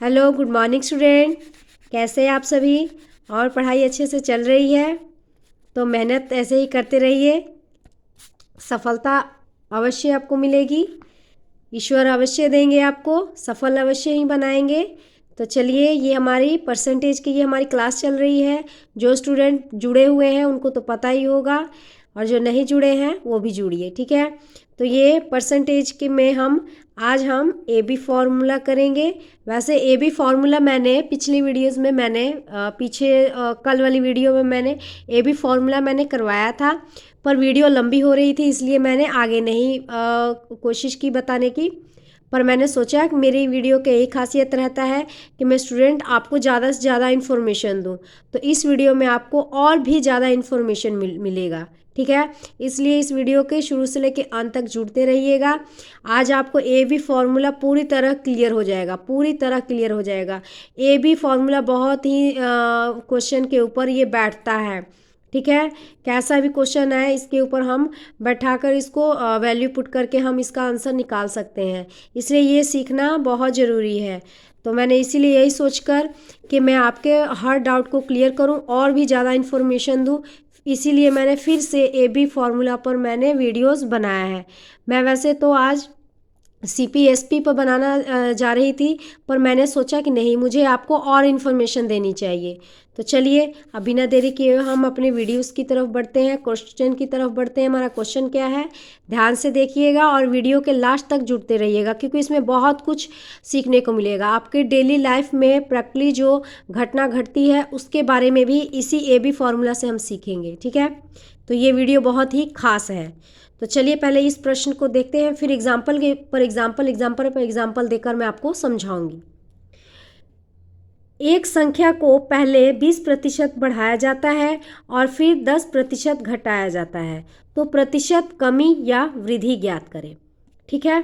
Hello, good morning student. कैसे हैं आप सभी? और पढ़ाई अच्छे से चल रही है? तो मेहनत ऐसे ही करते रहिए, सफलता अवश्य आपको मिलेगी। ईश्वर अवश्य देंगे, आपको सफल अवश्य ही बनाएंगे। तो चलिए, ये हमारी परसेंटेज की ये हमारी क्लास चल रही है। जो स्टूडेंट जुड़े हुए हैं उनको तो पता ही होगा, और जो नहीं जुड़े हैं वो भी जुड़िए, ठीक है। तो ये परसेंटेज के में आज हम ए बी फार्मूला करेंगे। वैसे ए बी फार्मूला मैंने पिछली वीडियोस में कल वाली वीडियो में मैंने ए बी फार्मूला मैंने करवाया था, पर वीडियो लंबी हो रही थी इसलिए मैंने आगे नहीं कोशिश की बताने की। पर मैंने सोचा कि मेरी वीडियो का यही खासियत रहता है कि मैं स्टूडेंट आपको ज़्यादा से ज़्यादा इन्फॉर्मेशन दूं। तो इस वीडियो में आपको और भी ज़्यादा इन्फॉर्मेशन मिलेगा, ठीक है। इसलिए इस वीडियो के शुरू से लेकर अंत तक जुड़ते रहिएगा। आज आपको ए बी फार्मूला पूरी तरह क्लियर हो जाएगा, पूरी तरह क्लियर हो जाएगा। ए बी फार्मूला बहुत ही क्वेश्चन के ऊपर ये बैठता है, ठीक है। कैसा भी क्वेश्चन आए इसके ऊपर हम बैठाकर इसको वैल्यू पुट करके हम इसका आंसर निकाल सकते हैं। इसलिए ये सीखना बहुत ज़रूरी है। तो मैंने इसीलिए यही सोचकर कि मैं आपके हर डाउट को क्लियर करूं और भी ज़्यादा इन्फॉर्मेशन दूं, इसीलिए मैंने फिर से ए बी फार्मूला पर मैंने वीडियोस बनाया है। मैं वैसे तो आज CPSP पर बनाना जा रही थी, पर मैंने सोचा कि नहीं, मुझे आपको और इन्फॉर्मेशन देनी चाहिए। तो चलिए, अब बिना देरी किए हम अपने वीडियोस की तरफ बढ़ते हैं, क्वेश्चन की तरफ बढ़ते हैं। हमारा क्वेश्चन क्या है, ध्यान से देखिएगा और वीडियो के लास्ट तक जुड़ते रहिएगा, क्योंकि इसमें बहुत कुछ सीखने को मिलेगा। आपके डेली लाइफ में प्रैक्टिकली जो घटना घटती है उसके बारे में भी इसी ए बी फार्मूला से हम सीखेंगे, ठीक है। तो ये वीडियो बहुत ही खास है। तो चलिए पहले इस प्रश्न को देखते हैं, फिर एग्जाम्पल पर एग्जाम्पल देकर मैं आपको समझाऊंगी। एक संख्या को पहले 20% बढ़ाया जाता है और फिर 10% घटाया जाता है, तो प्रतिशत कमी या वृद्धि ज्ञात करें, ठीक है।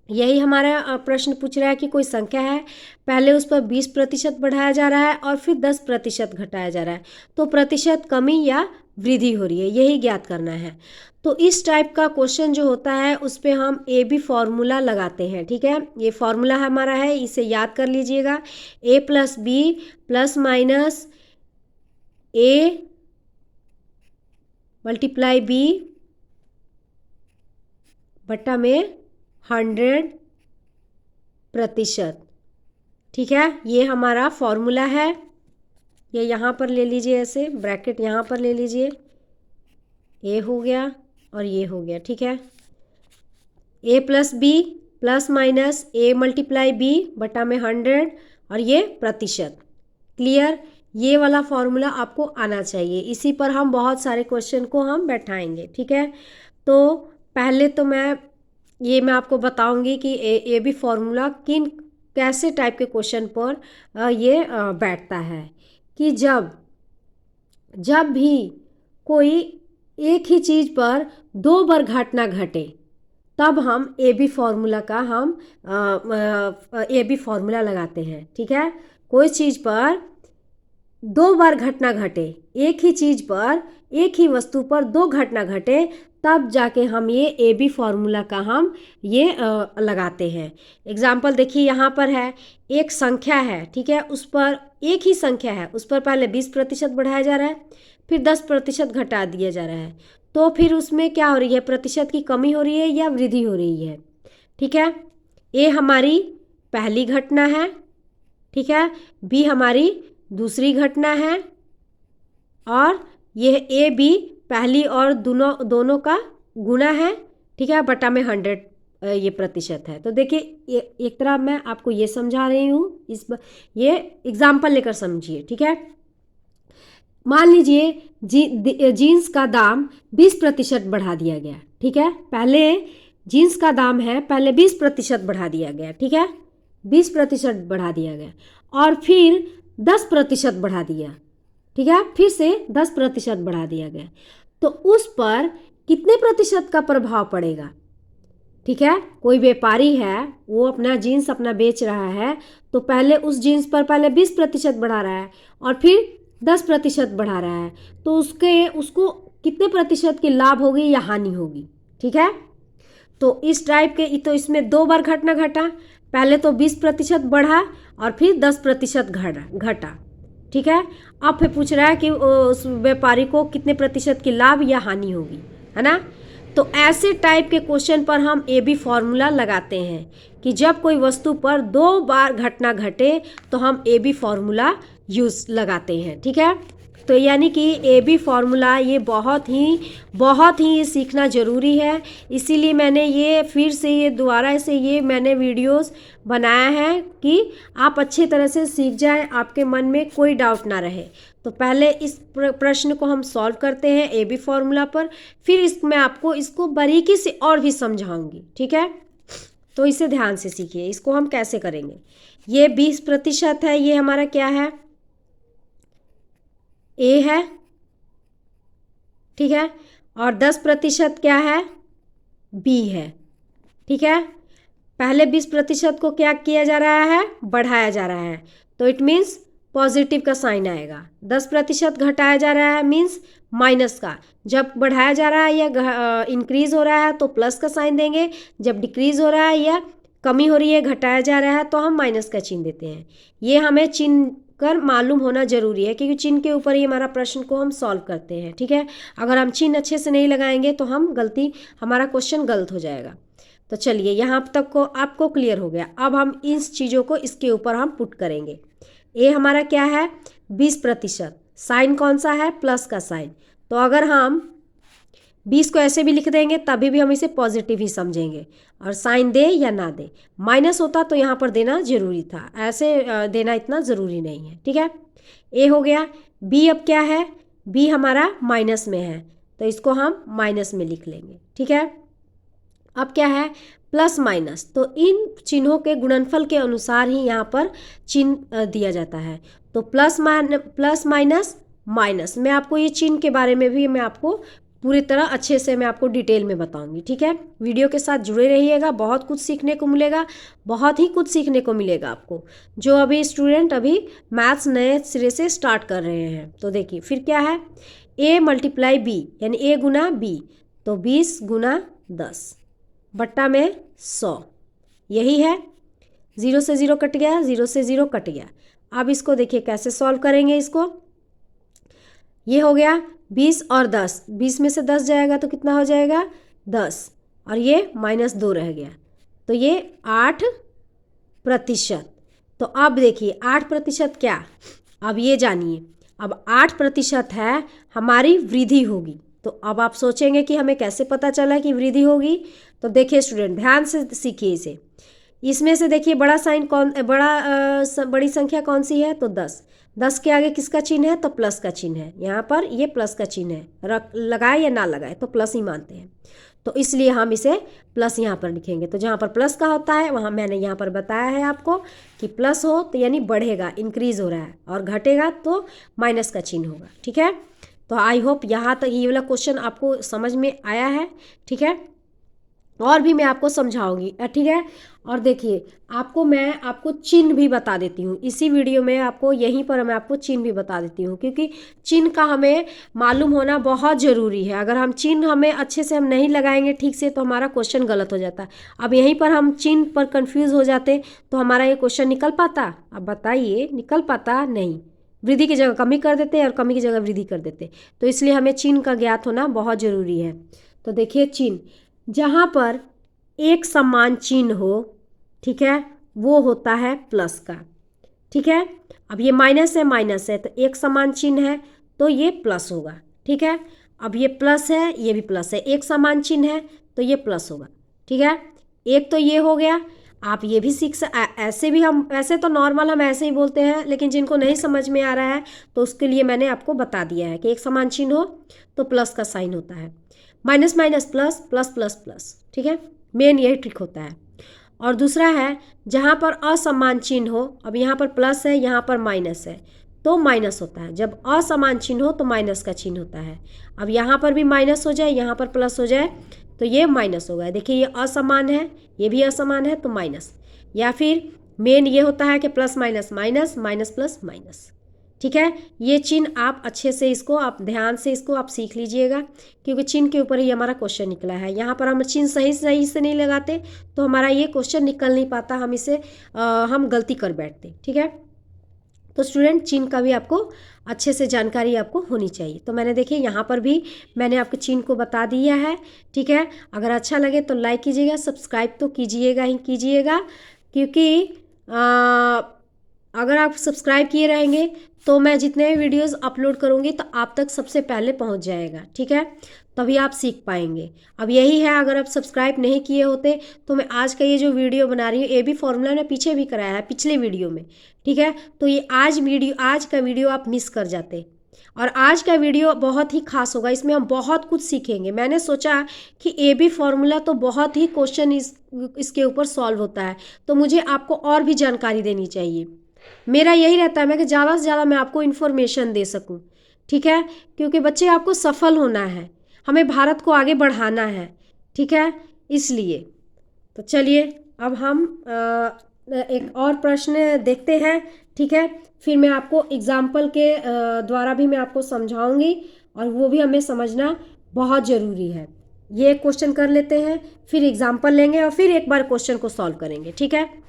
यही हमारा प्रश्न पूछ रहा है कि कोई संख्या है, पहले उस पर 20% बढ़ाया जा रहा है और फिर 10% घटाया जा रहा है, तो प्रतिशत कमी या वृद्धि हो रही है, यही ज्ञात करना है। तो इस टाइप का क्वेश्चन जो होता है उस पर हम ए बी फार्मूला लगाते हैं, ठीक है। ये फार्मूला हमारा है, इसे याद कर लीजिएगा। ए plus B plus minus A multiply B बट्टा में 100%, ठीक है। ये हमारा फॉर्मूला है। ये यहाँ पर ले लीजिए, ऐसे ब्रैकेट यहाँ पर ले लीजिए, ए हो गया और ये हो गया, ठीक है। ए plus B plus minus A multiply B बटा में 100 और ये प्रतिशत। क्लियर? ये वाला फॉर्मूला आपको आना चाहिए, इसी पर हम बहुत सारे क्वेश्चन को हम बैठाएंगे, ठीक है। तो पहले तो मैं आपको बताऊंगी कि ए बी फार्मूला कैसे टाइप के क्वेश्चन पर ये बैठता है। कि जब भी कोई एक ही चीज़ पर 2 बार घटना घटे, तब हम ए बी फार्मूला लगाते हैं, ठीक है। कोई चीज़ पर 2 बार घटना घटे, एक ही चीज़ पर, एक ही वस्तु पर 2 घटना घटे, तब जाके हम ये ए बी फार्मूला का हम ये लगाते हैं। एग्जाम्पल देखिए, यहाँ पर है एक संख्या है, ठीक है, उस पर एक ही संख्या है, उस पर पहले 20% बढ़ाया जा रहा है, फिर 10% घटा दिया जा रहा है, तो फिर उसमें क्या हो रही है, प्रतिशत की कमी हो रही है या वृद्धि हो रही है, ठीक है। ए हमारी पहली घटना है, ठीक है, बी हमारी दूसरी घटना है, और यह ए बी पहली और दोनों का गुना है, ठीक है, बटा में 100 ये प्रतिशत है। तो देखिए, एक तरह मैं आपको ये समझा रही हूँ, ये एग्जाम्पल लेकर समझिए, ठीक है। मान लीजिए जीन्स का दाम 20% बढ़ा दिया गया, ठीक है। पहले जीन्स का दाम है, पहले 20% बढ़ा दिया गया, ठीक है, 20% बढ़ा दिया गया, और फिर 10% बढ़ा दिया, ठीक है, फिर से 10% बढ़ा दिया गया, तो उस पर कितने प्रतिशत का प्रभाव पड़ेगा, ठीक है। कोई व्यापारी है, वो अपना जीन्स बेच रहा है, तो पहले उस जीन्स पर पहले 20% बढ़ा रहा है और फिर 10% बढ़ा रहा है, तो उसको कितने प्रतिशत की लाभ होगी या हानि होगी, ठीक है। तो इस टाइप के, तो इसमें 2 बार घटना घटा, पहले तो 20% बढ़ा और फिर 10% घटा। ठीक है, अब फिर पूछ रहा है कि उस व्यापारी को कितने प्रतिशत की लाभ या हानि होगी, है ना। तो ऐसे टाइप के क्वेश्चन पर हम ए बी फॉर्मूला लगाते हैं कि जब कोई वस्तु पर 2 बार घटना घटे तो हम ए बी फॉर्मूला यूज़ लगाते हैं। ठीक है, तो यानी कि ए बी फॉर्मूला ये बहुत ही सीखना ज़रूरी है। इसीलिए मैंने ये फिर से ये दोबारा से ये मैंने वीडियोस बनाया है कि आप अच्छी तरह से सीख जाएं, आपके मन में कोई डाउट ना रहे। तो पहले इस प्रश्न को हम सॉल्व करते हैं ए बी फॉर्मूला पर, फिर मैं आपको इसको बारीकी से और भी समझाऊंगी। ठीक है, तो इसे ध्यान से सीखिए। इसको हम कैसे करेंगे, ये 20% है, ये हमारा क्या है, ए है। ठीक है, और 10% क्या है, बी है। ठीक है, पहले 20% को क्या किया जा रहा है, बढ़ाया जा रहा है, तो इट मीन्स पॉजिटिव का साइन आएगा। 10% घटाया जा रहा है मीन्स माइनस का। जब बढ़ाया जा रहा है या इंक्रीज हो रहा है तो प्लस का साइन देंगे, जब डिक्रीज हो रहा है या कमी हो रही है, घटाया जा रहा है, तो हम माइनस का चिन्ह देते हैं। ये हमें चिन्ह कर मालूम होना जरूरी है, क्योंकि चिन्ह के ऊपर ही हमारा प्रश्न को हम सॉल्व करते हैं। ठीक है, अगर हम चिन्ह अच्छे से नहीं लगाएंगे तो हमारा क्वेश्चन गलत हो जाएगा। तो चलिए, यहाँ तक को आपको क्लियर हो गया। अब हम इस चीज़ों को इसके ऊपर हम पुट करेंगे। ए हमारा क्या है, 20%, साइन कौन सा है, प्लस का साइन। तो अगर हम 20 को ऐसे भी लिख देंगे तभी भी हम इसे पॉजिटिव ही समझेंगे, और साइन दे या ना दे। माइनस होता तो यहाँ पर देना जरूरी था, ऐसे देना इतना ज़रूरी नहीं है। ठीक है, ए हो गया। बी अब क्या है, बी हमारा माइनस में है, तो इसको हम माइनस में लिख लेंगे। ठीक है, अब क्या है, प्लस माइनस। तो इन चिन्हों के गुणनफल के अनुसार ही यहाँ पर चिन्ह दिया जाता है। तो प्लस माइनस माइनस। मैं आपको ये चिन्ह के बारे में भी मैं आपको पूरी तरह अच्छे से मैं आपको डिटेल में बताऊंगी। ठीक है, वीडियो के साथ जुड़े रहिएगा, बहुत कुछ सीखने को मिलेगा, बहुत ही कुछ सीखने को मिलेगा आपको, जो अभी स्टूडेंट अभी मैथ्स नए सिरे से स्टार्ट कर रहे हैं। तो देखिए फिर क्या है, ए मल्टीप्लाई बी, यानी ए गुना बी, तो 20 गुना 10 बट्टा में 100, यही है। 0 से 0 कट गया, 0 से 0 कट गया। अब इसको देखिए कैसे सॉल्व करेंगे इसको। ये हो गया 20 और 10, 20 में से 10 जाएगा तो कितना हो जाएगा, 10, और ये -2 रह गया, तो ये 8%। तो अब देखिए 8% क्या, अब ये जानिए, अब 8% है हमारी वृद्धि होगी। तो अब आप सोचेंगे कि हमें कैसे पता चला कि वृद्धि होगी। तो देखिए स्टूडेंट, ध्यान से सीखिए इसे। इसमें से देखिए बड़ी संख्या कौन सी है, तो 10। 10 के आगे किसका चिन्ह है, तो प्लस का चिन्ह है। यहाँ पर ये प्लस का चिन्ह है, लगाए या ना लगाए तो प्लस ही मानते हैं, तो इसलिए हम इसे प्लस यहाँ पर लिखेंगे। तो जहाँ पर प्लस का होता है वहाँ मैंने यहाँ पर बताया है आपको कि प्लस हो तो यानी बढ़ेगा, इंक्रीज हो रहा है, और घटेगा तो माइनस का चिन्ह होगा। ठीक है, तो आई होप यहाँ तक ये वाला क्वेश्चन आपको समझ में आया है। ठीक है, और भी मैं आपको समझाऊंगी। ठीक है, और देखिए मैं आपको चिन्ह भी बता देती हूँ इसी वीडियो में, आपको यहीं पर मैं आपको चिन्ह भी बता देती हूँ, क्योंकि चिन्ह का हमें मालूम होना बहुत ज़रूरी है। अगर हम चिन्ह हमें अच्छे से हम नहीं लगाएंगे ठीक से तो हमारा क्वेश्चन गलत हो जाता है। अब यहीं पर हम चिन्ह पर कन्फ्यूज़ हो जाते तो हमारा ये क्वेश्चन निकल पाता? अब बताइए, निकल पाता नहीं। वृद्धि की जगह कमी कर देते और कमी की जगह वृद्धि कर देते। तो इसलिए हमें चिन्ह का ज्ञात होना बहुत ज़रूरी है। तो देखिए चिन्ह, जहाँ पर एक समान चिन्ह हो, ठीक है, वो होता है प्लस का। ठीक है, अब ये माइनस है तो एक समान चिन्ह है तो ये प्लस होगा। ठीक है, अब ये प्लस है, ये भी प्लस है, एक समान चिन्ह है तो ये प्लस होगा। ठीक है, एक तो ये हो गया। आप ये भी ऐसे भी हम, ऐसे तो नॉर्मल हम ऐसे ही बोलते हैं, लेकिन जिनको नहीं समझ में आ रहा है तो उसके लिए मैंने आपको बता दिया है कि एक समान चिन्ह हो तो प्लस का साइन होता है, minus minus plus, plus plus plus. ठीक है, मेन यही ट्रिक होता है। और दूसरा है जहाँ पर असमान चिन्ह हो, अब यहाँ पर प्लस है, यहाँ पर माइनस है तो माइनस होता है। जब असमान चिन्ह हो तो माइनस का चिन्ह होता है। अब यहाँ पर भी माइनस हो जाए, यहाँ पर प्लस हो जाए तो ये माइनस होगा। देखिए ये असमान है, ये भी असमान है तो माइनस। या फिर मेन ये होता है कि plus minus minus, minus plus minus. ठीक है, ये चिन्ह आप अच्छे से इसको आप ध्यान से इसको आप सीख लीजिएगा, क्योंकि चिन्ह के ऊपर ही हमारा क्वेश्चन निकला है। यहाँ पर हम चिन्ह सही सही से नहीं लगाते तो हमारा ये क्वेश्चन निकल नहीं पाता, हम इसे हम गलती कर बैठते। ठीक है, तो स्टूडेंट चिन्ह का भी आपको अच्छे से जानकारी आपको होनी चाहिए। तो मैंने देखिए यहाँ पर भी मैंने आपके चिन्ह को बता दिया है। ठीक है, अगर अच्छा लगे तो लाइक कीजिएगा, सब्सक्राइब तो कीजिएगा ही कीजिएगा, क्योंकि अगर आप सब्सक्राइब किए रहेंगे तो मैं जितने भी वीडियोस अपलोड करूँगी तो आप तक सबसे पहले पहुँच जाएगा। ठीक है, तभी आप सीख पाएंगे। अब यही है, अगर आप सब्सक्राइब नहीं किए होते तो मैं आज का ये जो वीडियो बना रही हूँ, ए बी फॉर्मूला ने पीछे भी कराया है पिछले वीडियो में। ठीक है, तो ये आज का वीडियो आप मिस कर जाते, और आज का वीडियो बहुत ही खास होगा, इसमें हम बहुत कुछ सीखेंगे। मैंने सोचा कि ए बी फॉर्मूला तो बहुत ही क्वेश्चन इसके ऊपर सॉल्व होता है, तो मुझे आपको और भी जानकारी देनी चाहिए। मेरा यही रहता है मैं कि ज़्यादा से ज़्यादा मैं आपको इन्फॉर्मेशन दे सकूं। ठीक है, क्योंकि बच्चे आपको सफल होना है, हमें भारत को आगे बढ़ाना है। ठीक है, इसलिए तो चलिए अब हम एक और प्रश्न देखते हैं। ठीक है, फिर मैं आपको एग्जाम्पल के द्वारा भी मैं आपको समझाऊंगी, और वो भी हमें समझना बहुत ज़रूरी है। ये क्वेश्चन कर लेते हैं, फिर एग्जाम्पल लेंगे और फिर एक बार क्वेश्चन को सॉल्व करेंगे। ठीक है,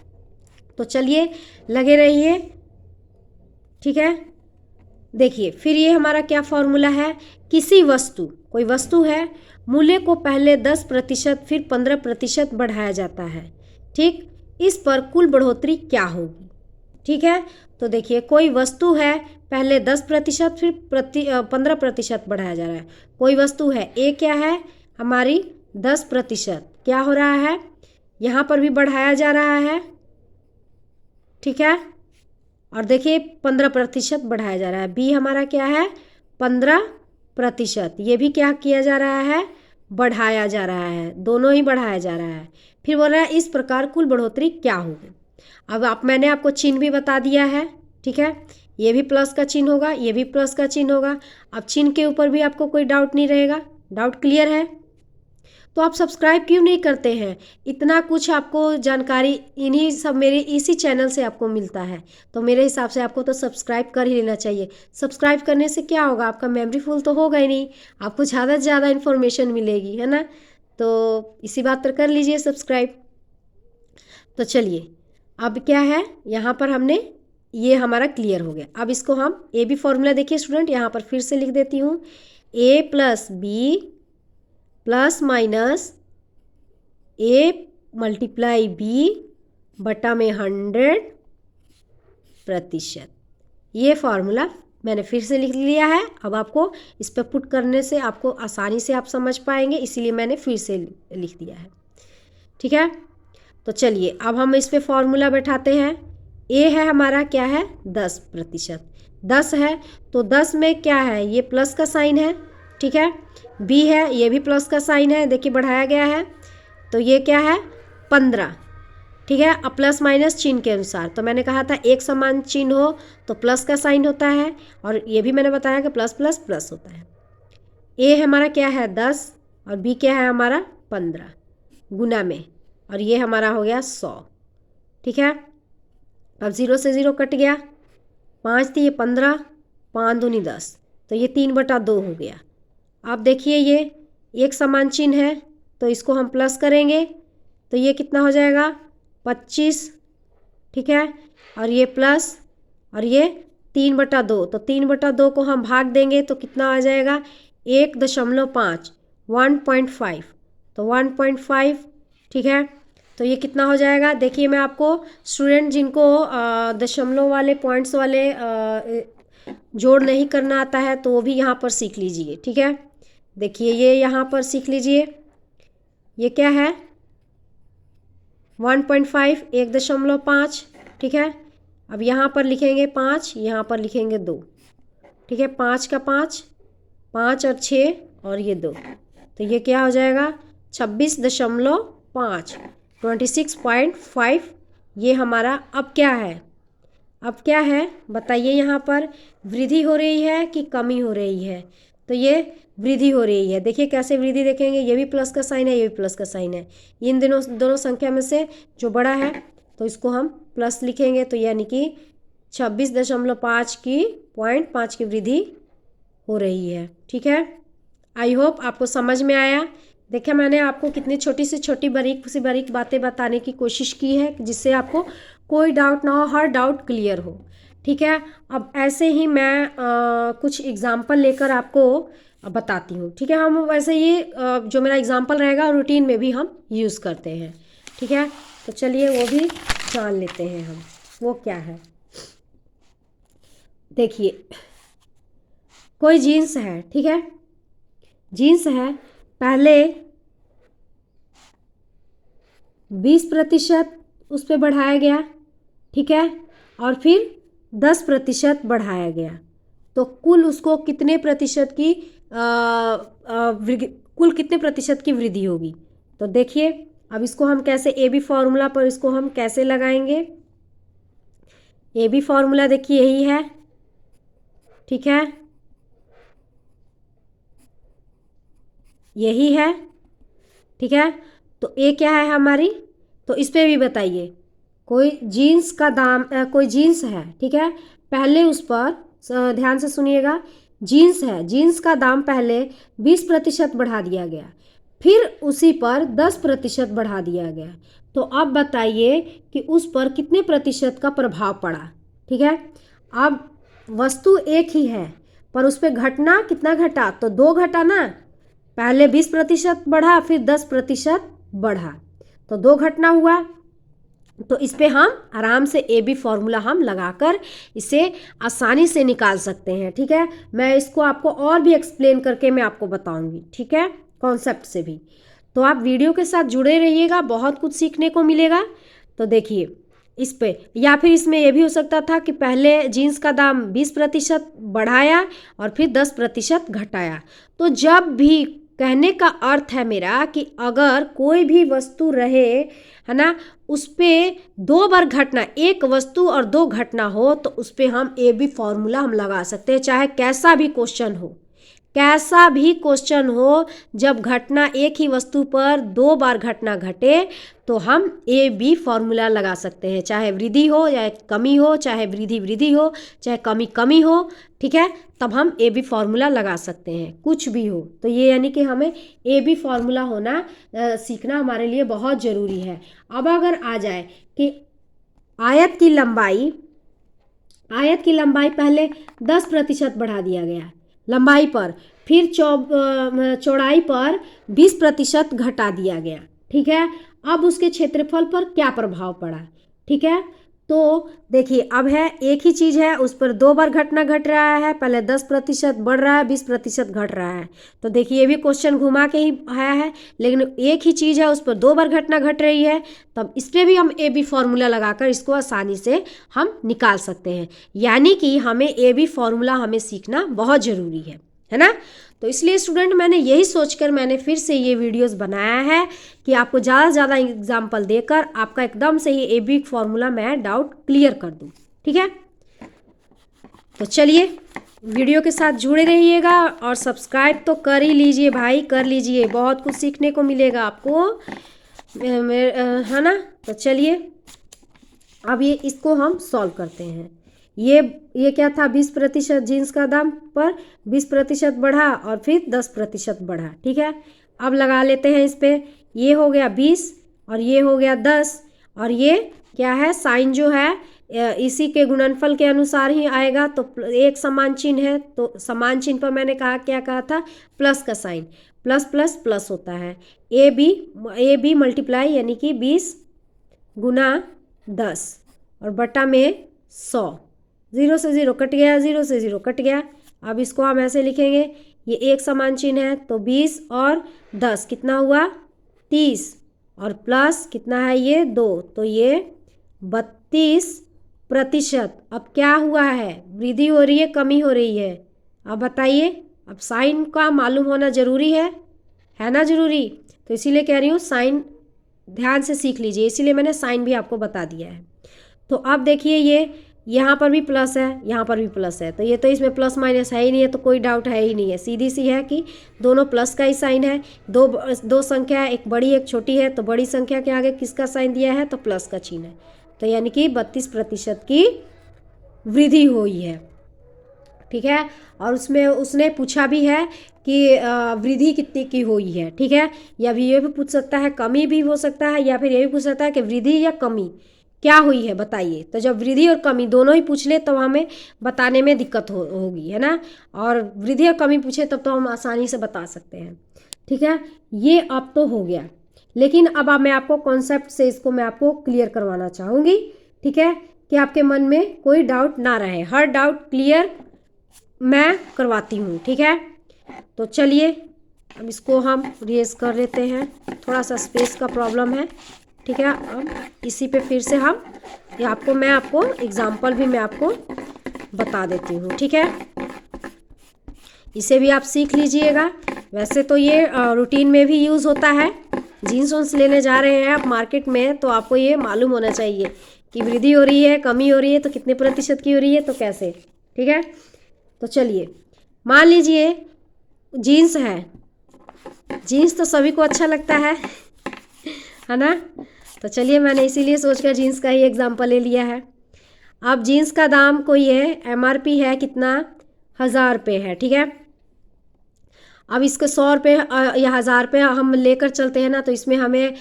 तो चलिए लगे रहिए। ठीक है, देखिए फिर ये हमारा क्या फॉर्मूला है। किसी वस्तु, कोई वस्तु है, मूल्य को पहले 10% फिर 15% बढ़ाया जाता है। ठीक, इस पर कुल बढ़ोतरी क्या होगी। ठीक है, तो देखिए कोई वस्तु है, पहले 10% फिर 15% बढ़ाया जा रहा है। कोई वस्तु है, ए क्या है हमारी 10%, क्या हो रहा है यहाँ पर भी बढ़ाया जा रहा है। ठीक है, और देखिए 15% बढ़ाया जा रहा है। बी हमारा क्या है 15%, ये भी क्या किया जा रहा है बढ़ाया जा रहा है, दोनों ही बढ़ाया जा रहा है। फिर बोल रहा है इस प्रकार कुल बढ़ोतरी क्या होगी। अब मैंने आपको चिन्ह भी बता दिया है। ठीक है, ये भी प्लस का चिन्ह होगा, ये भी प्लस का चिन्ह होगा। अब चिन्ह के ऊपर भी आपको कोई डाउट नहीं रहेगा, डाउट क्लियर है। तो आप सब्सक्राइब क्यों नहीं करते हैं। इतना कुछ आपको जानकारी इन्हीं सब मेरे इसी चैनल से आपको मिलता है, तो मेरे हिसाब से आपको तो सब्सक्राइब कर ही लेना चाहिए। सब्सक्राइब करने से क्या होगा, आपका मेमोरी फुल तो होगा ही नहीं, आपको ज़्यादा से ज़्यादा इन्फॉर्मेशन मिलेगी, है ना। तो इसी बात पर कर लीजिए सब्सक्राइब। तो चलिए अब क्या है, यहाँ पर हमने ये हमारा क्लियर हो गया। अब इसको हम ए बी फॉर्मूला देखिए स्टूडेंट, यहाँ पर फिर से लिख देती हूँ। ए plus B plus minus A multiply B बटा में 100%, ये फार्मूला मैंने फिर से लिख लिया है। अब आपको इस पर पुट करने से आपको आसानी से आप समझ पाएंगे, इसीलिए मैंने फिर से लिख दिया है। ठीक है, तो चलिए अब हम इस पे फॉर्मूला बैठाते हैं। ए है हमारा क्या है 10%, 10 है तो 10 में क्या है ये प्लस का साइन है। ठीक है, बी है ये भी प्लस का साइन है, देखिए बढ़ाया गया है, तो ये क्या है 15। ठीक है, अब प्लस माइनस चिन्ह के अनुसार, तो मैंने कहा था एक समान चिन्ह हो तो प्लस का साइन होता है, और ये भी मैंने बताया कि प्लस प्लस प्लस होता है। ए हमारा क्या है 10 और बी क्या है हमारा 15 गुना में, और ये हमारा हो गया 100। ठीक है, अब 0 से 0 कट गया, 5 थी ये 15, 5 दूनी 10, तो ये 3/2 हो गया। अब देखिए ये एक समान चिन्ह है तो इसको हम प्लस करेंगे तो ये कितना हो जाएगा 25। ठीक है, और ये प्लस और ये 3/2, तो 3/2 को हम भाग देंगे तो कितना आ जाएगा 1.5, 1.5, तो 1.5। ठीक है, तो ये कितना हो जाएगा, देखिए मैं आपको स्टूडेंट जिनको दशमलव वाले पॉइंट्स वाले जोड़ नहीं करना आता है तो वो भी यहाँ पर सीख लीजिए। ठीक है, देखिए ये यहाँ पर सीख लीजिए, ये क्या है 1.5, 1.5। ठीक है, अब यहाँ पर लिखेंगे 5, यहाँ पर लिखेंगे 2। ठीक है, 5 का 5, 5 और 6 और ये 2, तो ये क्या हो जाएगा 26.5, 26.5। ये हमारा अब क्या है, अब क्या है बताइए, यहाँ पर वृद्धि हो रही है कि कमी हो रही है, तो ये वृद्धि हो रही है। देखिए कैसे वृद्धि देखेंगे, ये भी प्लस का साइन है ये भी प्लस का साइन है, इन दोनों संख्या में से जो बड़ा है तो इसको हम प्लस लिखेंगे, तो यानी कि 26.5 की 0.5 की वृद्धि हो रही है। ठीक है, आई होप आपको समझ में आया। देखिए मैंने आपको कितनी छोटी से बारीक बातें बताने की कोशिश की है जिससे आपको कोई डाउट ना हो, हर डाउट क्लियर हो। ठीक है, अब ऐसे ही मैं कुछ एग्जाम्पल लेकर आपको बताती हूँ। ठीक है, हम वैसे ये जो मेरा एग्जाम्पल रहेगा रूटीन में भी हम यूज़ करते हैं। ठीक है, तो चलिए वो भी जान लेते हैं हम वो क्या है। देखिए कोई जीन्स है, ठीक है, जीन्स है, पहले 20% उस पर बढ़ाया गया, ठीक है, और फिर 10% बढ़ाया गया, तो कुल उसको कितने प्रतिशत की कुल कितने प्रतिशत की वृद्धि होगी। तो देखिए अब इसको हम कैसे ए बी फॉर्मूला पर इसको हम कैसे लगाएंगे। ए बी फॉर्मूला देखिए यही है, ठीक है, यही है, ठीक है। तो ए क्या है हमारी, तो इस पे भी बताइए। कोई जीन्स का दाम कोई जीन्स है, ठीक है, पहले उस पर ध्यान से सुनिएगा, जीन्स है, जीन्स का दाम पहले 20% बढ़ा दिया गया, फिर उसी पर 10% बढ़ा दिया गया। तो अब बताइए कि उस पर कितने प्रतिशत का प्रभाव पड़ा। ठीक है, अब वस्तु एक ही है पर उस पर घटना कितना घटा, तो 2 घटा ना, पहले 20% बढ़ा फिर 10% बढ़ा, तो 2 घटना हुआ। तो इस पे हम आराम से ए बी फॉर्मूला हम लगाकर इसे आसानी से निकाल सकते हैं। ठीक है, मैं इसको आपको और भी एक्सप्लेन करके मैं आपको बताऊंगी, ठीक है, कॉन्सेप्ट से भी। तो आप वीडियो के साथ जुड़े रहिएगा, बहुत कुछ सीखने को मिलेगा। तो देखिए इस पे, या फिर इसमें यह भी हो सकता था कि पहले जीन्स का दाम 20% बढ़ाया और फिर 10% घटाया। तो जब भी, कहने का अर्थ है मेरा कि अगर कोई भी वस्तु रहे, है ना, उस पर 2 बार घटना, एक वस्तु और 2 घटना हो, तो उस पर हम ए बी फॉर्मूला हम लगा सकते हैं, चाहे कैसा भी क्वेश्चन हो, कैसा भी क्वेश्चन हो। जब घटना एक ही वस्तु पर 2 बार घटना घटे तो हम ए बी फॉर्मूला लगा सकते हैं, चाहे वृद्धि हो या कमी हो, चाहे वृद्धि हो, चाहे कमी हो। ठीक है, तब हम ए बी फॉर्मूला लगा सकते हैं, कुछ भी हो। तो ये यानी कि हमें ए बी फॉर्मूला होना सीखना हमारे लिए बहुत ज़रूरी है। अब अगर आ जाए कि आयत की लंबाई पहले 10% बढ़ा दिया गया लंबाई पर, फिर चौड़ाई पर 20% घटा दिया गया। ठीक है, अब उसके क्षेत्रफल पर क्या प्रभाव पड़ा। ठीक है, तो देखिए अब है एक ही चीज़ है, उस पर 2 बार घटना घट रहा है, पहले 10% बढ़ रहा है, 20% घट रहा है। तो देखिए ये भी क्वेश्चन घुमा के ही आया है, लेकिन एक ही चीज़ है, उस पर 2 बार घटना घट रही है, तब इस पर भी हम ए बी फॉर्मूला लगाकर इसको आसानी से हम निकाल सकते हैं। यानी कि हमें ए बी फॉर्मूला हमें सीखना बहुत ज़रूरी है ना। तो इसलिए स्टूडेंट मैंने यही सोचकर मैंने फिर से ये वीडियोस बनाया है कि आपको ज़्यादा से ज़्यादा एग्जाम्पल देकर आपका एकदम से ही ए बी फॉर्मूला मैं डाउट क्लियर कर दूँ। ठीक है, तो चलिए वीडियो के साथ जुड़े रहिएगा और सब्सक्राइब तो कर ही लीजिए भाई, कर लीजिए, बहुत कुछ सीखने को मिलेगा आपको, है ना। तो चलिए अब ये इसको हम सॉल्व करते हैं। ये क्या था, 20% जीन्स का दाम पर 20% बढ़ा और फिर 10% बढ़ा। ठीक है, अब लगा लेते हैं इस पे, ये हो गया 20 और ये हो गया 10, और ये क्या है, साइन जो है इसी के गुणनफल के अनुसार ही आएगा। तो एक समान चिन्ह है, तो समान चिन्ह पर मैंने कहा क्या कहा था, प्लस का साइन, प्लस प्लस प्लस होता है। ए बी मल्टीप्लाई यानी कि 20 गुना 10 और बटा में 100, 0 से 0 कट गया, 0 से 0 कट गया। अब इसको हम ऐसे लिखेंगे, ये एक समान चिन्ह है, तो 20 और 10 कितना हुआ, 30, और प्लस कितना है ये 2, तो ये 32%। अब क्या हुआ है, वृद्धि हो रही है कमी हो रही है, अब बताइए। अब साइन का मालूम होना ज़रूरी है ना, ज़रूरी। तो इसीलिए कह रही हूँ साइन ध्यान से सीख लीजिए, इसीलिए मैंने साइन भी आपको बता दिया है। तो अब देखिए ये यहाँ पर भी प्लस है, यहाँ पर भी प्लस है, तो ये तो इसमें प्लस माइनस है ही नहीं है, तो कोई डाउट है ही नहीं है, सीधी सी है कि दोनों प्लस का ही साइन है। दो संख्या है, एक बड़ी एक छोटी है, तो बड़ी संख्या के आगे किसका साइन दिया है, तो प्लस का चिन्ह है। तो यानी कि 32% की वृद्धि हुई है, ठीक है। और उसमें उसने पूछा भी है कि वृद्धि कितनी की हुई है, ठीक है। या भी ये भी पूछ सकता है, कमी भी हो सकता है, या फिर ये भी पूछ सकता है कि वृद्धि या कमी क्या हुई है बताइए। तो जब वृद्धि और कमी दोनों ही पूछ ले तो हमें बताने में दिक्कत होगी, है ना। और वृद्धि और कमी पूछे तब तो हम आसानी से बता सकते हैं, ठीक है। ये अब तो हो गया, लेकिन अब मैं आपको कॉन्सेप्ट से इसको मैं आपको क्लियर करवाना चाहूँगी, ठीक है, कि आपके मन में कोई डाउट ना रहे। हर डाउट क्लियर मैं करवाती हूँ, ठीक है। तो चलिए अब इसको हम रेज कर लेते हैं, थोड़ा सा स्पेस का प्रॉब्लम है, ठीक है। अब इसी पे फिर से हम ये मैं आपको एग्जाम्पल भी मैं आपको बता देती हूँ, ठीक है। इसे भी आप सीख लीजिएगा। वैसे तो ये रूटीन में भी यूज़ होता है। जीन्स उन्स लेने जा रहे हैं आप मार्केट में तो आपको ये मालूम होना चाहिए कि वृद्धि हो रही है, कमी हो रही है, तो कितने प्रतिशत की हो रही है, तो कैसे, ठीक है। तो चलिए मान लीजिए जीन्स है, जीन्स तो सभी को अच्छा लगता है ना। तो चलिए मैंने इसीलिए सोचकर जीन्स का ही एग्जांपल ले लिया है। अब जीन्स का दाम कोई है, MRP है कितना, 1000 रुपये है, ठीक है। अब इसके 100 रुपये या 1000 रुपये हम लेकर चलते हैं ना, तो इसमें हमें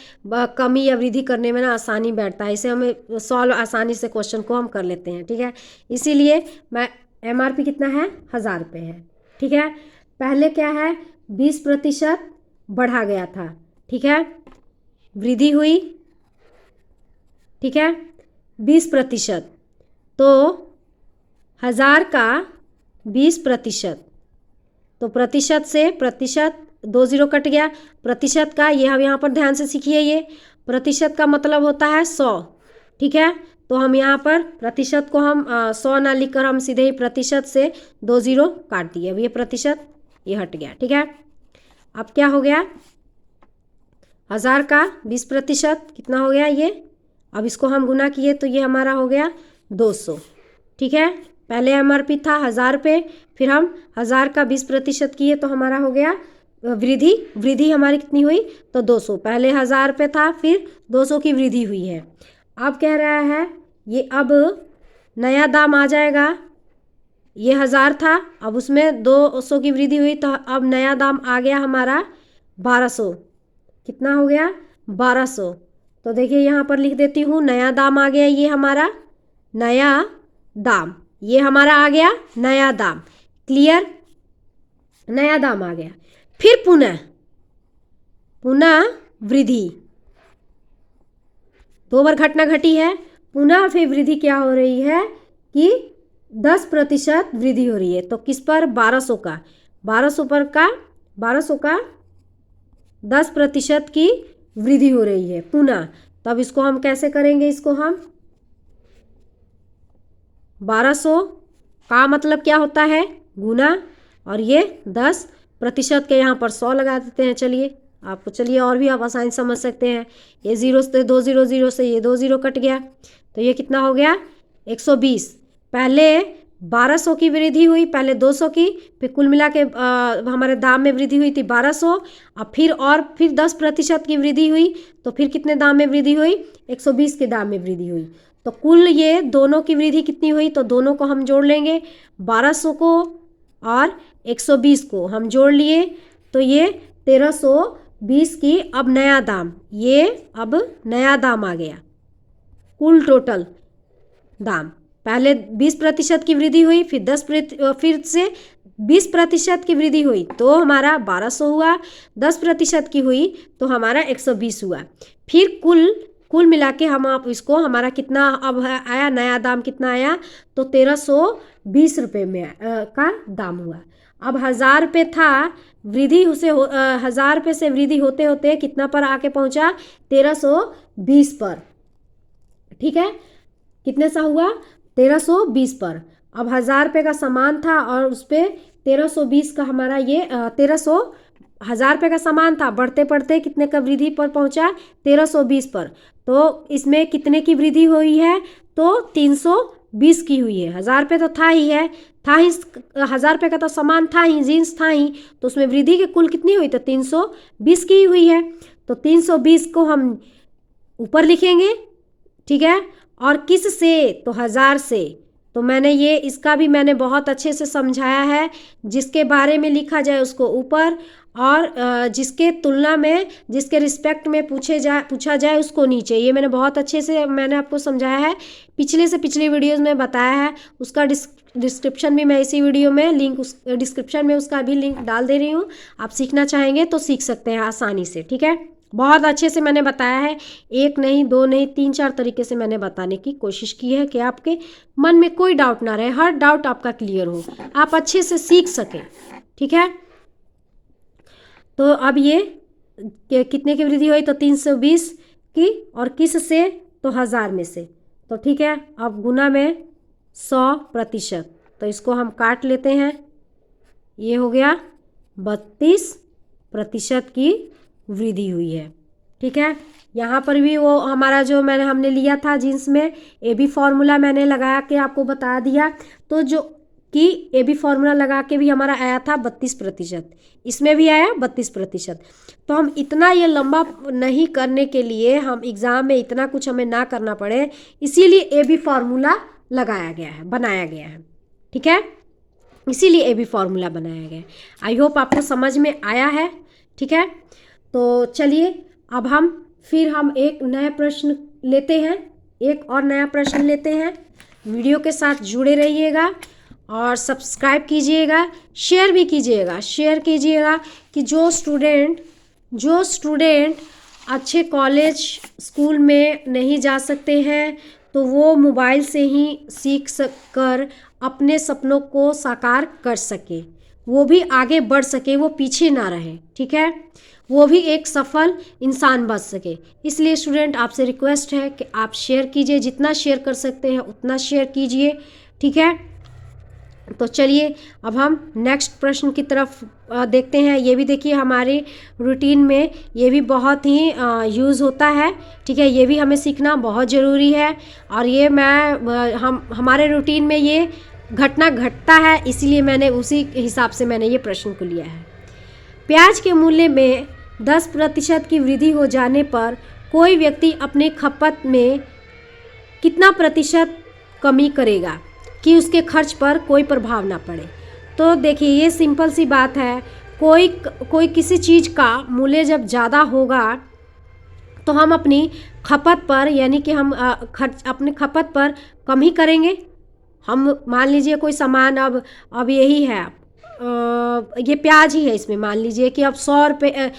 कमी या वृद्धि करने में ना आसानी बैठता है, इसे हमें सॉल्व आसानी से क्वेश्चन को हम कर लेते हैं, ठीक है। इसीलिए मैं MRP कितना है, 1000 रुपये है, ठीक है। पहले क्या है, 20% बढ़ा गया था, ठीक है, वृद्धि हुई, ठीक है, 20%। तो 1000 का 20%, तो प्रतिशत से प्रतिशत 2 0 कट गया। प्रतिशत का ये हम यहाँ पर ध्यान से सीखिए, ये प्रतिशत का मतलब होता है 100, ठीक है। तो हम यहाँ पर प्रतिशत को हम 100 ना लिखकर हम सीधे ही प्रतिशत से 2 0 काट दिए। अब ये प्रतिशत ये हट गया, ठीक है। अब क्या हो गया, 1000 का 20% कितना हो गया ये। अब इसको हम गुना किए तो ये हमारा हो गया 200, ठीक है। पहले MRP था 1000 रुपये, फिर हम 1000 का 20% किए तो हमारा हो गया वृद्धि हमारी कितनी हुई, तो 200। पहले 1000 रुपये था, फिर 200 की वृद्धि हुई है। अब कह रहा है ये अब नया दाम आ जाएगा, ये 1000 था, अब उसमें 200 की वृद्धि हुई तो अब नया दाम आ गया हमारा 1200। कितना हो गया, 1200। तो देखिए यहाँ पर लिख देती हूँ, नया दाम आ गया, ये हमारा नया दाम, ये हमारा आ गया नया दाम, क्लियर, नया दाम आ गया। फिर पुनः वृद्धि, 2 बार घटना घटी है, पुनः फिर वृद्धि क्या हो रही है कि 10% वृद्धि हो रही है। तो किस पर, 1200 का, 1200 का 10% की वृद्धि हो रही है पुनः। तब इसको हम कैसे करेंगे, इसको हम 1200 का मतलब क्या होता है, गुना, और ये 10% के यहाँ पर 100 लगा देते हैं। चलिए आपको, चलिए और भी आप आसानी समझ सकते हैं। ये 0 से 2 0 0 से ये 2 0 कट गया, तो ये कितना हो गया, 120। पहले 1200 की वृद्धि हुई, पहले 200 की, फिर कुल मिला के हमारे दाम में वृद्धि हुई थी 1200। अब फिर 10% की वृद्धि हुई, तो फिर कितने दाम में वृद्धि हुई, 120 के दाम में वृद्धि हुई। तो कुल ये दोनों की वृद्धि कितनी हुई, तो दोनों को हम जोड़ लेंगे, 1200 को और 120 को हम जोड़ लिए, तो ये 1320 की अब नया दाम, ये अब नया दाम आ गया। कुल टोटल दाम, पहले 20% की वृद्धि हुई, फिर से 20% की वृद्धि हुई तो हमारा 1200 हुआ, 10% की हुई तो हमारा 120 हुआ। फिर कुल मिला के हम आप इसको, हमारा कितना अब आया, नया दाम कितना आया, तो 1320 रुपये में का दाम हुआ। अब 1000 रुपये था, वृद्धि उसे 1000 रुपये से वृद्धि होते होते कितना पर आके पहुंचा, 1320 पर, ठीक है। कितने सा हुआ, 1320 पर। अब 1000 रुपये का सामान था और उस पर 1320 का हमारा ये 1000 रुपये का सामान था, बढ़ते बढ़ते कितने का वृद्धि पर पहुंचा, 1320 पर। तो इसमें कितने की वृद्धि हुई है, तो 320 की हुई है। 1000 रुपये तो था ही, 1000 रुपये का तो सामान था ही, जीन्स था ही, तो उसमें वृद्धि की कुल कितनी हुई, तो 320 की हुई है। तो 320 को हम ऊपर लिखेंगे, ठीक है। और किस से, तो 1000 से, तो मैंने ये इसका भी मैंने बहुत अच्छे से समझाया है। जिसके बारे में लिखा जाए उसको ऊपर, और जिसके तुलना में, जिसके रिस्पेक्ट में पूछा जाए उसको नीचे। ये मैंने बहुत अच्छे से मैंने आपको समझाया है। पिछले से पिछली वीडियोज़ में बताया है। उसका डिस्क्रिप्शन भी मैं इसी वीडियो में लिंक, उस डिस्क्रिप्शन में उसका भी लिंक डाल दे रही हूँ। आप सीखना चाहेंगे तो सीख सकते हैं आसानी से, ठीक है। बहुत अच्छे से मैंने बताया है। एक नहीं, दो नहीं, 3-4 तरीके से मैंने बताने की कोशिश की है कि आपके मन में कोई डाउट ना रहे, हर डाउट आपका क्लियर हो, आप अच्छे से सीख सकें, ठीक है। तो अब ये कितने की वृद्धि हुई? तो 320 की, और किस से? तो 1000 में से। तो ठीक है, अब गुना में 100%। तो इसको हम काट लेते हैं। ये हो गया 32% की वृद्धि हुई है, ठीक है। यहाँ पर भी वो हमारा जो हमने लिया था जींस में, ए बी फार्मूला मैंने लगा के आपको बता दिया। तो जो कि ए बी फार्मूला लगा के भी हमारा आया था 32%, इसमें भी आया 32%। तो हम इतना ये लंबा नहीं करने के लिए, हम एग्ज़ाम में इतना कुछ हमें ना करना पड़े, इसीलिए ए बी फार्मूला लगाया गया है, बनाया गया है, ठीक है। इसीलिए ए बी फार्मूला बनाया गया है। आई होप आपको समझ में आया है, ठीक है। तो चलिए अब हम एक नया प्रश्न लेते हैं, एक और नया प्रश्न लेते हैं। वीडियो के साथ जुड़े रहिएगा और सब्सक्राइब कीजिएगा, शेयर भी कीजिएगा। शेयर कीजिएगा कि जो स्टूडेंट अच्छे कॉलेज स्कूल में नहीं जा सकते हैं, तो वो मोबाइल से ही सीख कर अपने सपनों को साकार कर सके, वो भी आगे बढ़ सके, वो पीछे ना रहे, ठीक है। वो भी एक सफल इंसान बन सके। इसलिए स्टूडेंट आपसे रिक्वेस्ट है कि आप शेयर कीजिए, जितना शेयर कर सकते हैं उतना शेयर कीजिए, ठीक है। तो चलिए अब हम नेक्स्ट प्रश्न की तरफ देखते हैं। ये भी देखिए हमारे रूटीन में ये भी बहुत ही यूज़ होता है, ठीक है। ये भी हमें सीखना बहुत ज़रूरी है, और ये हमारे रूटीन में ये घटना घटता है, इसीलिए मैंने उसी हिसाब से मैंने ये प्रश्न को लिया है। प्याज के मूल्य में 10% की वृद्धि हो जाने पर कोई व्यक्ति अपने खपत में कितना प्रतिशत कमी करेगा कि उसके खर्च पर कोई प्रभाव ना पड़े? तो देखिए ये सिंपल सी बात है। कोई किसी चीज़ का मूल्य जब ज़्यादा होगा तो हम अपनी खपत पर, यानी कि हम अपने खपत पर कम ही करेंगे। हम मान लीजिए कोई सामान अब यही है, ये प्याज ही है, इसमें मान लीजिए कि अब 100 रुपये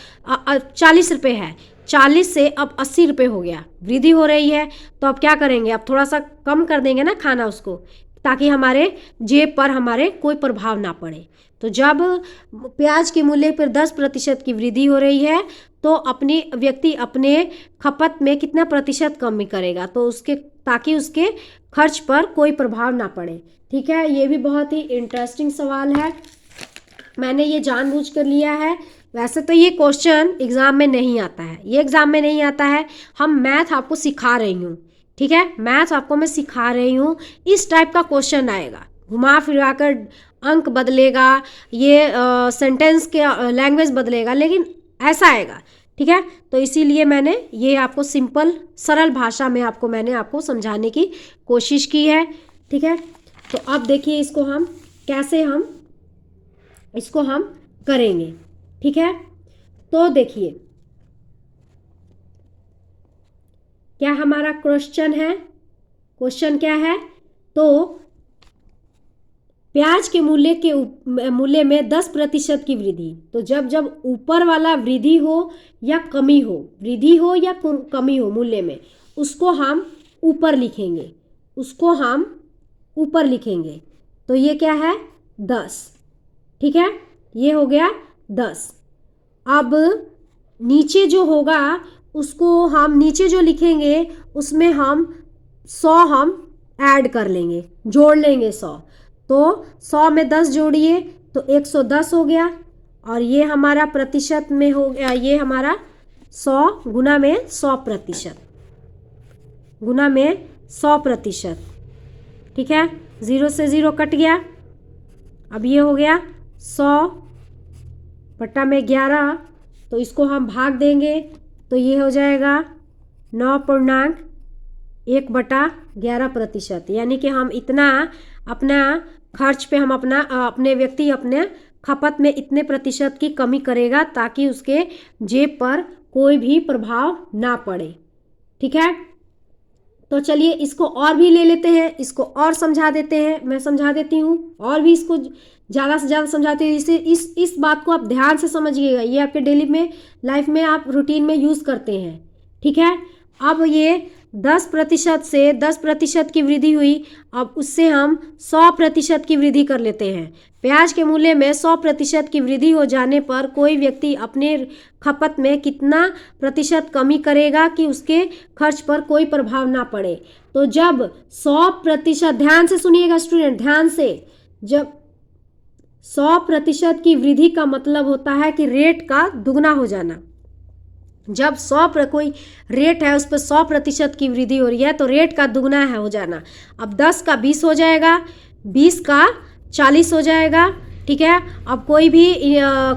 40 रुपये है, 40 से अब 80 रुपये हो गया, वृद्धि हो रही है। तो अब क्या करेंगे? अब थोड़ा सा कम कर देंगे ना खाना उसको, ताकि हमारे जेब पर हमारे कोई प्रभाव ना पड़े। तो जब प्याज के मूल्य पर 10% की वृद्धि हो रही है, तो व्यक्ति अपने खपत में कितना प्रतिशत कमी करेगा, तो ताकि उसके खर्च पर कोई प्रभाव ना पड़े, ठीक है। ये भी बहुत ही इंटरेस्टिंग सवाल है, मैंने ये जानबूझकर लिया है। वैसे तो ये क्वेश्चन एग्ज़ाम में नहीं आता है, ये एग्ज़ाम में नहीं आता है। हम मैथ आपको सिखा रही हूँ, ठीक है, मैथ आपको मैं सिखा रही हूँ। इस टाइप का क्वेश्चन आएगा, घुमा फिरा कर अंक बदलेगा, ये सेंटेंस के लैंग्वेज बदलेगा, लेकिन ऐसा आएगा, ठीक है। तो इसीलिए मैंने ये आपको सिंपल सरल भाषा में मैंने आपको समझाने की कोशिश की है, ठीक है। तो अब देखिए इसको हम कैसे करेंगे, ठीक है। तो देखिए क्या हमारा क्वेश्चन क्या है? तो प्याज के मूल्य में 10% की वृद्धि। तो जब ऊपर वाला वृद्धि हो या कमी हो मूल्य में, उसको हम ऊपर लिखेंगे, तो ये क्या है? 10, ठीक है, ये हो गया 10। अब नीचे जो होगा उसको हम नीचे जो लिखेंगे उसमें हम 100 हम ऐड कर लेंगे, जोड़ लेंगे 100। तो 100 में 10 जोड़िए तो 110 हो गया, और ये हमारा प्रतिशत में हो गया, ये हमारा 100 गुना में 100%, ठीक है। 0 से 0 कट गया। अब ये हो गया 100 बटा में 11, तो इसको हम भाग देंगे तो ये हो जाएगा 9.11, 1/11%, यानी कि हम इतना अपना खर्च पे हम अपने व्यक्ति अपने खपत में इतने प्रतिशत की कमी करेगा ताकि उसके जेब पर कोई भी प्रभाव ना पड़े। ठीक है, तो चलिए इसको और भी ले लेते हैं, इसको और समझा देते हैं, मैं समझा देती हूँ और भी इसको ज़्यादा से ज़्यादा समझाते हैं। इसे इस बात को आप ध्यान से समझिएगा, ये आपके डेली में लाइफ में आप रूटीन में यूज़ करते हैं। ठीक है, अब ये 10% से 10% की वृद्धि हुई, अब उससे हम 100% की वृद्धि कर लेते हैं। प्याज के मूल्य में 100% की वृद्धि हो जाने पर कोई व्यक्ति अपने खपत में कितना प्रतिशत कमी करेगा कि उसके खर्च पर कोई प्रभाव ना पड़े। तो जब 100%, ध्यान से सुनिएगा स्टूडेंट, ध्यान से, जब 100% की वृद्धि का मतलब होता है कि रेट का दुगना हो जाना। जब कोई रेट है उस पर 100% की वृद्धि हो रही है तो रेट का दुगना है हो जाना। अब 10 का 20 हो जाएगा, 20 का 40 हो जाएगा। ठीक है, अब कोई भी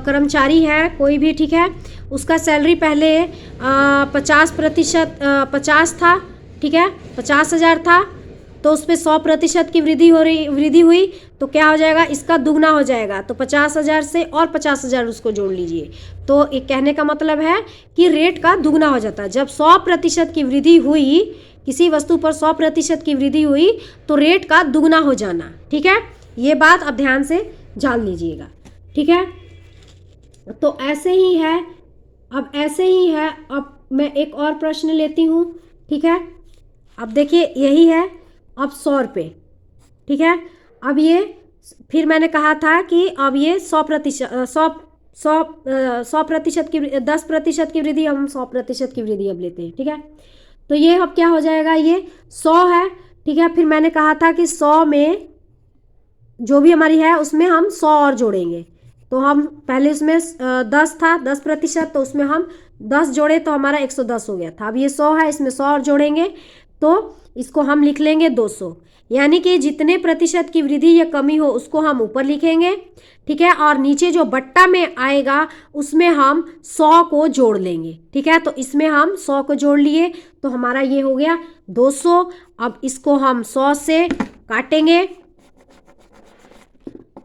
कर्मचारी है कोई भी, ठीक है, उसका सैलरी पहले 50% था, ठीक है, 50,000 था, तो उस पर 100% की वृद्धि हुई तो क्या हो जाएगा, इसका दुगना हो जाएगा। तो 50,000 से और 50,000 उसको जोड़ लीजिए। तो एक कहने का मतलब है कि रेट का दुगना हो जाता है। जब 100% की वृद्धि हुई, किसी वस्तु पर 100% की वृद्धि हुई तो रेट का दुगना हो जाना। ठीक है, ये बात आप ध्यान से जान लीजिएगा। ठीक है, तो ऐसे ही है, अब ऐसे ही है। अब मैं एक और प्रश्न लेती हूँ। ठीक है, अब देखिए यही है, अब 100 रुपये। ठीक है, अब ये फिर मैंने कहा था कि अब ये 100% की 10% की वृद्धि, हम 100% की वृद्धि अब लेते हैं। ठीक है, तो ये अब क्या हो जाएगा, ये 100 है। ठीक है, फिर मैंने कहा था कि 100 में जो भी हमारी है उसमें हम 100 और जोड़ेंगे। तो हम पहले उसमें 10 था, 10%, तो उसमें हम 10 जोड़े तो हमारा 110 हो गया था। अब ये 100 है, इसमें 100 और जोड़ेंगे तो इसको हम लिख लेंगे 200। यानी कि जितने प्रतिशत की वृद्धि या कमी हो उसको हम ऊपर लिखेंगे। ठीक है, और नीचे जो बट्टा में आएगा उसमें हम 100 को जोड़ लेंगे। ठीक है, तो इसमें हम 100 को जोड़ लिए तो हमारा ये हो गया 200। अब इसको हम 100 से काटेंगे,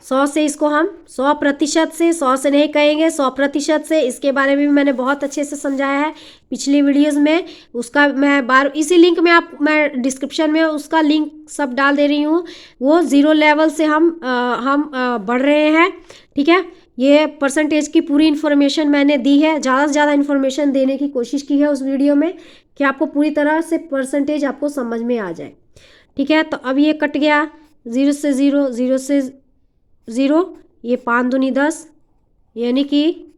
100 से इसको हम 100% से, 100 से नहीं कहेंगे, 100% से। इसके बारे में भी मैंने बहुत अच्छे से समझाया है पिछली वीडियोस में, उसका मैं इसी लिंक में मैं डिस्क्रिप्शन में उसका लिंक सब डाल दे रही हूँ। वो 0 लेवल से हम बढ़ रहे हैं। ठीक है, ये परसेंटेज की पूरी इन्फॉर्मेशन मैंने दी है, ज़्यादा से ज़्यादा इन्फॉर्मेशन देने की कोशिश की है उस वीडियो में कि आपको पूरी तरह से परसेंटेज आपको समझ में आ जाए। ठीक है, तो अब ये कट गया, 0 से 0, 0 से 0, ये 5 दूनी 10, यानी कि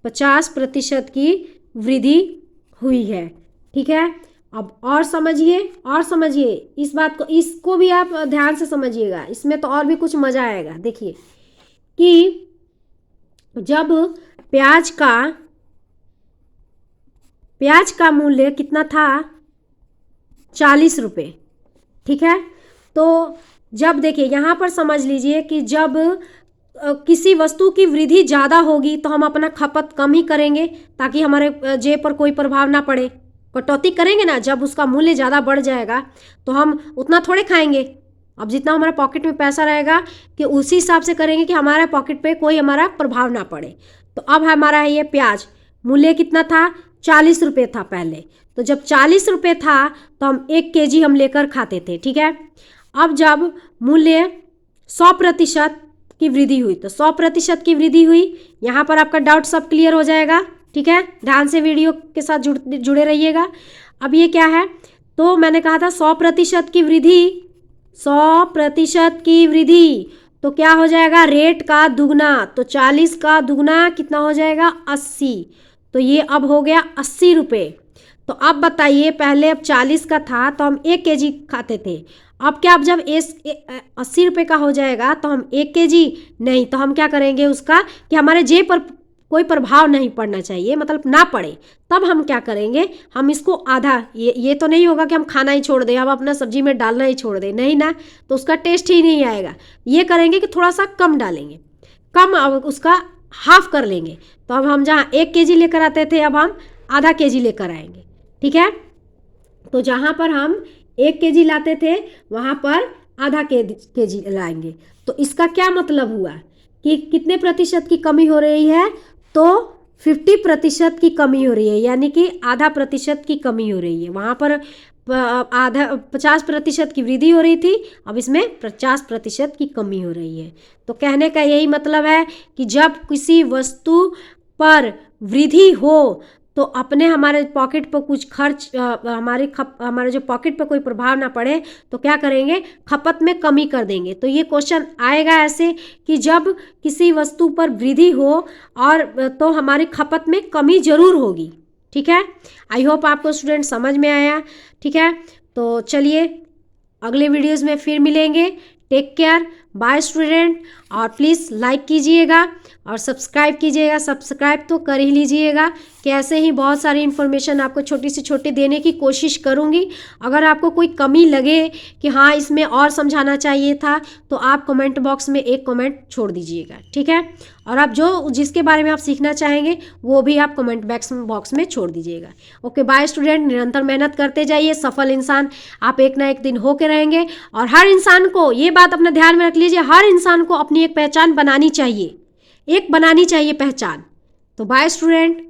50% की वृद्धि हुई है। ठीक है, अब और समझिए इस बात को, इसको भी आप ध्यान से समझिएगा, इसमें तो और भी कुछ मज़ा आएगा। देखिए कि जब प्याज का मूल्य कितना था, 40 रुपये। ठीक है, तो जब देखिए यहाँ पर समझ लीजिए कि जब किसी वस्तु की वृद्धि ज़्यादा होगी तो हम अपना खपत कम ही करेंगे ताकि हमारे जेब पर कोई प्रभाव ना पड़े। कटौती करेंगे ना, जब उसका मूल्य ज़्यादा बढ़ जाएगा तो हम उतना थोड़े खाएंगे। अब जितना हमारे पॉकेट में पैसा रहेगा कि उसी हिसाब से करेंगे कि हमारे पॉकेट पे कोई हमारा प्रभाव ना पड़े। तो अब हमारा है ये प्याज, मूल्य कितना था, 40 रुपये था पहले। तो जब 40 रुपये था तो हम 1 kg हम लेकर खाते थे। ठीक है, अब जब मूल्य 100% की वृद्धि हुई तो 100% की वृद्धि हुई। यहाँ पर आपका डाउट सब क्लियर हो जाएगा। ठीक है, ध्यान से वीडियो के साथ जुड़े रहिएगा। अब ये क्या है, तो मैंने कहा था 100% की वृद्धि, 100% की वृद्धि तो क्या हो जाएगा, रेट का दुगना। तो 40 का दुगना कितना हो जाएगा, 80। तो ये अब हो गया 80 रुपये। तो अब बताइए, पहले अब 40 का था तो हम 1 kg खाते थे। अब क्या, अब जब 80 रुपये का हो जाएगा तो हम 1 kg नहीं, तो हम क्या करेंगे उसका कि हमारे जेब पर कोई प्रभाव नहीं पड़ना चाहिए, मतलब ना पड़े, तब हम क्या करेंगे, हम इसको आधा, ये तो नहीं होगा कि हम खाना ही छोड़ दें, हम अपना सब्जी में डालना ही छोड़ दें, नहीं ना, तो उसका टेस्ट ही नहीं आएगा। ये करेंगे कि थोड़ा सा कम डालेंगे, कम, अब उसका हाफ कर लेंगे। तो अब हम जहाँ 1 kg लेकर आते थे अब हम आधा kg लेकर आएंगे। ठीक है, तो जहाँ पर हम 1 kg लाते थे वहाँ पर आधा kg लाएंगे। तो इसका क्या मतलब हुआ कि कितने प्रतिशत की कमी हो रही है? तो 50% की कमी हो रही है, यानी कि आधा प्रतिशत की कमी हो रही है। वहाँ पर आधा 50% की वृद्धि हो रही थी, अब इसमें 50% की कमी हो रही है। तो कहने का यही मतलब है कि जब किसी वस्तु पर वृद्धि हो तो अपने हमारे पॉकेट पर कुछ खर्च हमारे जो पॉकेट पर कोई प्रभाव ना पड़े तो क्या करेंगे? खपत में कमी कर देंगे। तो ये क्वेश्चन आएगा ऐसे कि जब किसी वस्तु पर वृद्धि हो और तो हमारी खपत में कमी जरूर होगी। ठीक है, आई होप आपको स्टूडेंट समझ में आया। ठीक है, तो चलिए अगले वीडियोज़ में फिर मिलेंगे। Take care, bye student. और प्लीज़ लाइक कीजिएगा और सब्सक्राइब कीजिएगा। सब्सक्राइब तो कर ही लीजिएगा कि ऐसे ही बहुत सारी इन्फॉर्मेशन आपको छोटी से छोटी देने की कोशिश करूँगी। अगर आपको कोई कमी लगे कि हाँ इसमें और समझाना चाहिए था तो आप कमेंट बॉक्स में एक कमेंट छोड़ दीजिएगा। ठीक है, और आप जिसके बारे में आप सीखना चाहेंगे वो भी आप कमेंट बॉक्स में छोड़ दीजिएगा। ओके बाय स्टूडेंट, निरंतर मेहनत करते जाइए। सफल इंसान आप एक ना एक दिन होके रहेंगे। और हर इंसान को ये बात अपने ध्यान में रख लीजिए, हर इंसान को अपनी एक पहचान बनानी चाहिए, एक बनानी चाहिए पहचान। तो बाय स्टूडेंट।